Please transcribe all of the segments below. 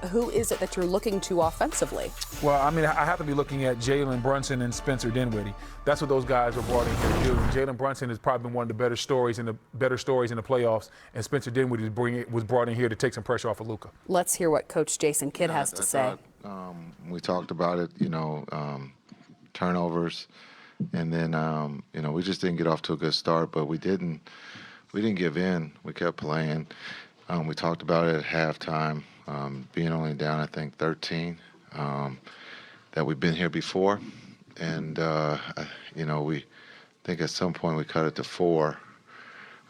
who is it that you're looking to offensively? Well, I mean, I have to be looking at Jalen Brunson and Spencer Dinwiddie. That's what those guys were brought in here to do. Jalen Brunson has probably been one of the better stories in the playoffs, and Spencer Dinwiddie was brought in here to take some pressure off of Luka. Let's hear what Coach Jason Kidd has to say. We talked about it, turnovers, and then we just didn't get off to a good start, but we didn't give in. We kept playing. We talked about it at halftime, being only down, I think, 13, that we've been here before. And, we think at some point we cut it to 4,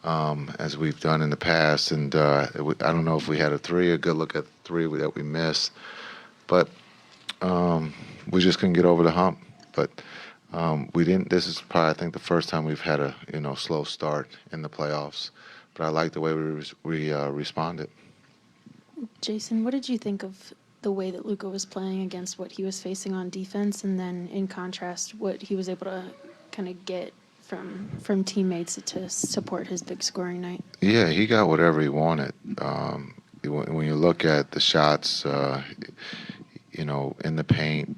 as we've done in the past. And I don't know if we had a good look at the 3 that we missed. But we just couldn't get over the hump. But we didn't. This is probably, I think, the first time we've had a slow start in the playoffs. But I like the way we responded. Jason, what did you think of the way that Luka was playing against what he was facing on defense, and then in contrast, what he was able to kind of get from teammates to support his big scoring night? Yeah, he got whatever he wanted. When you look at the shots, in the paint,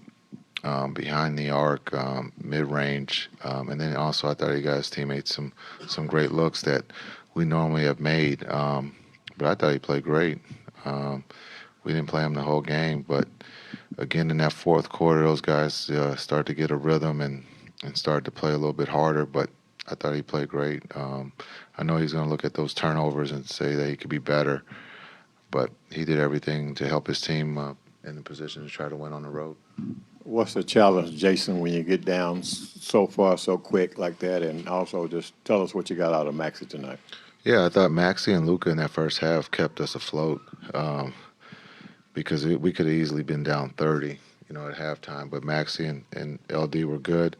behind the arc, mid-range, and then also I thought he got his teammates some great looks that we normally have made. But I thought he played great. We didn't play him the whole game, but again, in that fourth quarter, those guys started to get a rhythm and started to play a little bit harder, but I thought he played great. I know he's going to look at those turnovers and say that he could be better, but he did everything to help his team in the position to try to win on the road. What's the challenge, Jason, when you get down so far, so quick like that? And also just tell us what you got out of Maxey tonight. Yeah, I thought Maxey and Luka in that first half kept us afloat because we could have easily been down 30, at halftime. But Maxey and LD were good.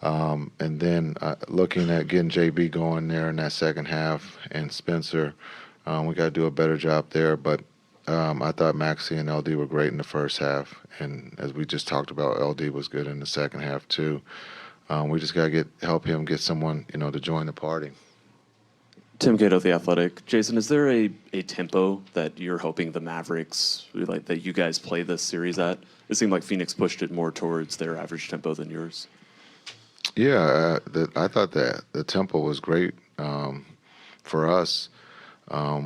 And then looking at getting JB going there in that second half and Spencer, we got to do a better job there. But I thought Maxey and LD were great in the first half. And as we just talked about, LD was good in the second half too. We just got to help him get someone, to join the party. Tim Cato, The Athletic. Jason, is there a tempo that you're hoping the Mavericks, that you guys play this series at? It seemed like Phoenix pushed it more towards their average tempo than yours. Yeah, I thought that the tempo was great for us.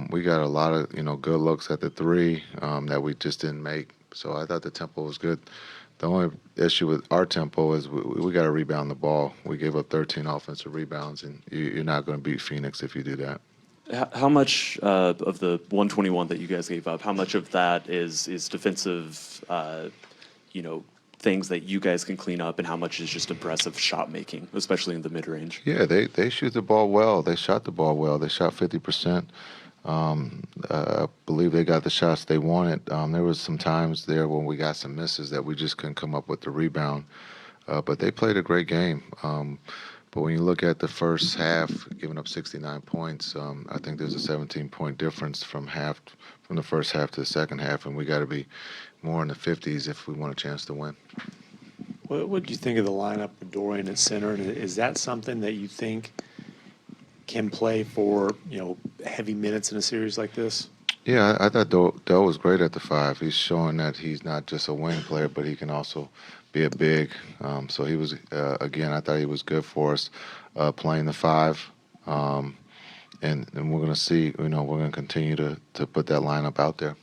We got a lot of, good looks at the 3 that we just didn't make. So I thought the tempo was good. The only issue with our tempo is we got to rebound the ball. We gave up 13 offensive rebounds, and you're not going to beat Phoenix if you do that. How much of the 121 that you guys gave up, how much of that is defensive, things that you guys can clean up, and how much is just impressive shot making, especially in the mid-range? Yeah, they shoot the ball well. They shot the ball well. They shot 50%. I believe they got the shots they wanted. There was some times there when we got some misses that we just couldn't come up with the rebound. But they played a great game. But when you look at the first half, giving up 69 points, I think there's a 17-point difference from the first half to the second half, and we got to be more in the 50s if we want a chance to win. What did you think of the lineup with Dorian at center? And is that something that you think can play for, heavy minutes in a series like this? Yeah, I thought Dell was great at the 5. He's showing that he's not just a wing player, but he can also be a big. So he was, again, I thought he was good for us playing the 5. And we're going to see, we're going to continue to put that lineup out there.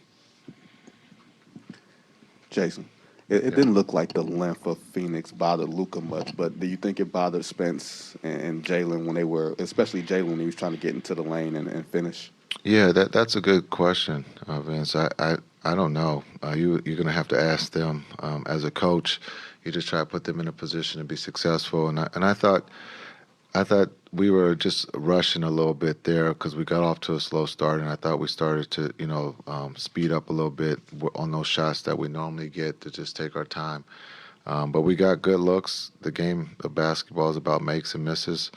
Jason, it didn't look like the length of Phoenix bothered Luka much, but do you think it bothered Spence and Jalen when they were, especially Jalen when he was trying to get into the lane and finish? Yeah, that's a good question, Vince. I don't know. You're going to have to ask them. As a coach, you just try to put them in a position to be successful. And I thought we were just rushing a little bit there because we got off to a slow start, and I thought we started to, speed up a little bit on those shots that we normally get to just take our time. But we got good looks. The game of basketball is about makes and misses.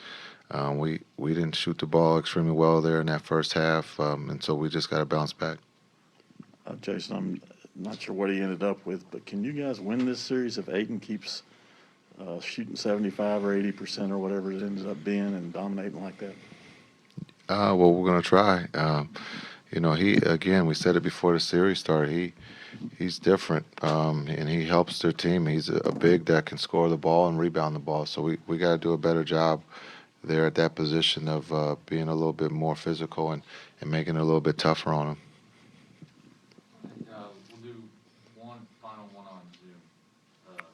We didn't shoot the ball extremely well there in that first half, and so we just got to bounce back. Jason, I'm not sure what he ended up with, but can you guys win this series if Ayton keeps shooting 75 or 80% or whatever it ends up being and dominating like that? Well, we're going to try. We said it before the series started. he's different, and he helps their team. He's a big that can score the ball and rebound the ball. So we got to do a better job there at that position of being a little bit more physical and making it a little bit tougher on him. We'll do one final one on Zoom.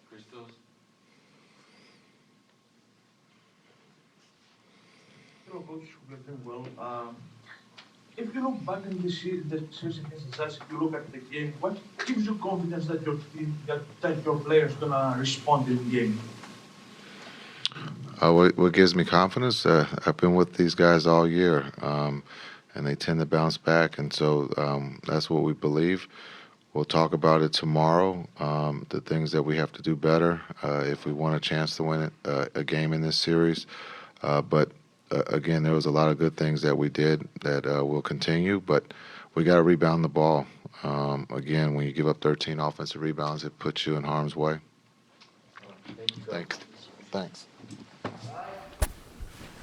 Christos? Hello, Coach. We're doing well. If you look back in the series against the Jazz, if you look at the game, what gives you confidence that your team, that your players gonna respond in the game? What gives me confidence? I've been with these guys all year, and they tend to bounce back, and so that's what we believe. We'll talk about it tomorrow, the things that we have to do better if we want a chance to win a game in this series. But again, there was a lot of good things that we did that will continue, but we got to rebound the ball. Again, when you give up 13 offensive rebounds, it puts you in harm's way. Thank you. Thanks.